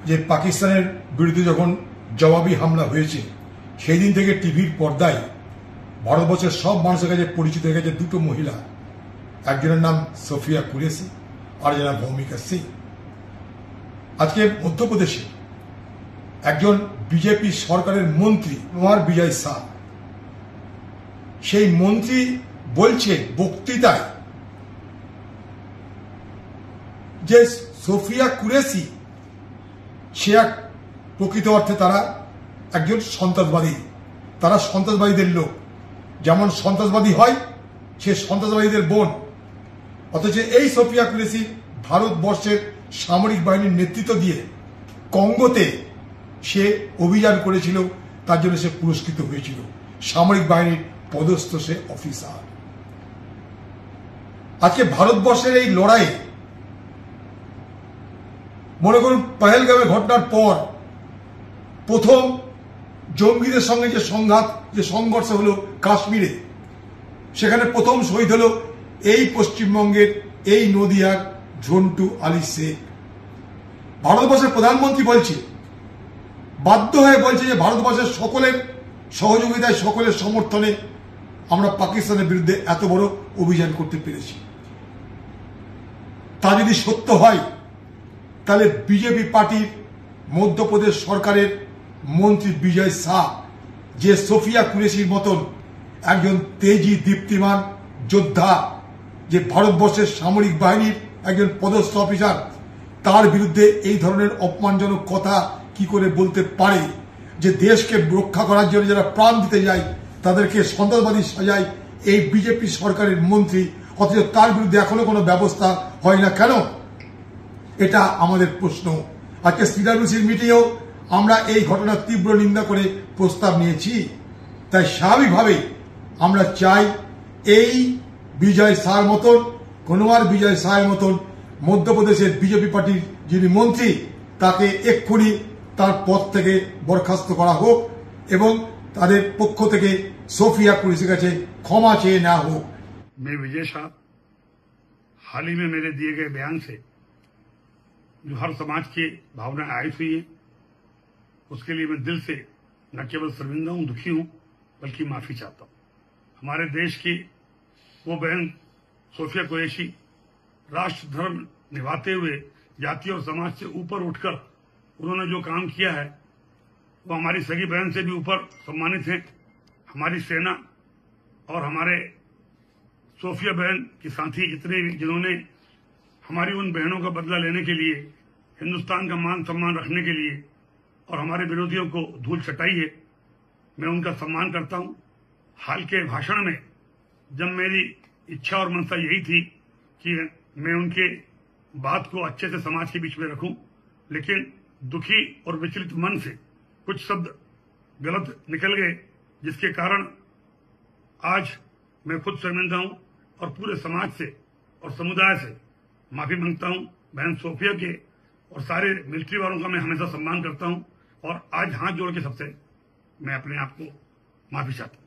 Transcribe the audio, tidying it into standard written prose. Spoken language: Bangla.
যে পাকিস্তানের বিরুদ্ধে যখন জবাবি হামলা হয়েছে সেই দিন থেকে টিভির পর্দায় ভারতবর্ষের সব মানুষের কাছে পরিচিত হয়ে গেছে দুটো মহিলা, একজনের নাম সোফিয়া কুরেশি আর একজনের নাম ভৌমিকা সিং। আজকে মধ্যপ্রদেশে একজন বিজেপি সরকারের মন্ত্রী কুমার বিজয় শাহ, সেই মন্ত্রী বলছে বক্তৃতায় যে সোফিয়া কুরেশি সে এক প্রকৃত অর্থে তারা একজন সন্ত্রাসবাদী, তারা সন্ত্রাসবাদীদের লোক, যেমন সন্ত্রাসবাদী হয় সে সন্ত্রাসবাদীদের বোন। অথচ এই সোফিয়া কুরেশি ভারতবর্ষের সামরিক বাহিনীর নেতৃত্ব দিয়ে কঙ্গোতে সে অভিযান করেছিল, তার জন্য সে পুরস্কৃত হয়েছিল, সামরিক বাহিনীর পদস্থ সে অফিসার। আজকে ভারতবর্ষের এই লড়াই, মনে করুন পহেলগামের ঘটনার পর প্রথম জঙ্গিদের সঙ্গে যে সংঘাত, যে সংঘর্ষ হলো কাশ্মীরে, সেখানে প্রথম শহীদ হলো এই পশ্চিমবঙ্গের এই নদিয়ার ঝন্টু আলী শেখ। ভারতবর্ষের প্রধানমন্ত্রী বলছে, বাধ্য হয়ে বলছে যে ভারতবর্ষের সকলের সহযোগিতায়, সকলের সমর্থনে আমরা পাকিস্তানের বিরুদ্ধে এত বড় অভিযান করতে পেরেছি। তা যদি সত্য হয় তাহলে বিজেপি পার্টির মধ্যপ্রদেশ সরকারের মন্ত্রী বিজয় শাহ, যে সোফিয়া কুরেশির মতন একজন তেজি দীপ্তিমান যোদ্ধা, যে ভারতবর্ষের সামরিক বাহিনীর একজন পদস্থ অফিসার, তার বিরুদ্ধে এই ধরনের অপমানজনক কথা কি করে বলতে পারে? যে দেশকে রক্ষা করার জন্য যারা প্রাণ দিতে যায় তাদেরকে সন্ত্রাসবাদী সাজায় এই বিজেপি সরকারের মন্ত্রী, অথচ তার বিরুদ্ধে এখনো কোনো ব্যবস্থা হয় না কেন? এটা আমাদের প্রশ্ন। আজকে সিডব্লিউসির মিটিংয়েও আমরা এই ঘটনার তীব্র নিন্দা করে প্রস্তাব নিয়েছি। তাই স্বাভাবিকভাবেই আমরা চাই এই বিজয় শাহর মতন, কুমার বিজয় শাহের মতন মধ্যপ্রদেশের বিজেপি পার্টির যিনি মন্ত্রী, তাকে এক্ষুনি তার পদ থেকে বরখাস্ত করা হোক এবং তাদের পক্ষ থেকে সোফিয়া কুরেশির কাছে ক্ষমা চেয়ে নেওয়া হোক। मैं विजय शाह हाल ही में मेरे दिए गए बयान से जो हर समाज की भावनाएं आई हुई है, उसके लिए मैं दिल से न केवल शर्मिंदा हूं, दुखी हूं, बल्कि माफी चाहता हूं। हमारे देश की वो बहन सोफिया कुरैशी राष्ट्र धर्म निभाते हुए जाति और समाज से ऊपर उठकर उन्होंने जो काम किया है वो हमारी सगी बहन से भी ऊपर सम्मानित हैं। हमारी सेना और हमारे सोफिया बहन के साथी जितने भी, जिन्होंने हमारी उन बहनों का बदला लेने के लिए, हिंदुस्तान का मान सम्मान रखने के लिए और हमारे विरोधियों को धूल चटाई है, मैं उनका सम्मान करता हूं। हाल के भाषण में जब मेरी इच्छा और मनसा यही थी कि मैं उनके बात को अच्छे से समाज के बीच में रखूं, लेकिन दुखी और विचलित मन से कुछ शब्द गलत निकल गए, जिसके कारण आज मैं खुद शर्मिंदा हूं और पूरे समाज से और समुदाय से माफी मांगता हूं। बहन सोफिया के और सारे मिलिट्री वालों का मैं हमेशा सम्मान करता हूं और आज हाथ जोड़ के सबसे मैं अपने आप को माफी चाहता हूं।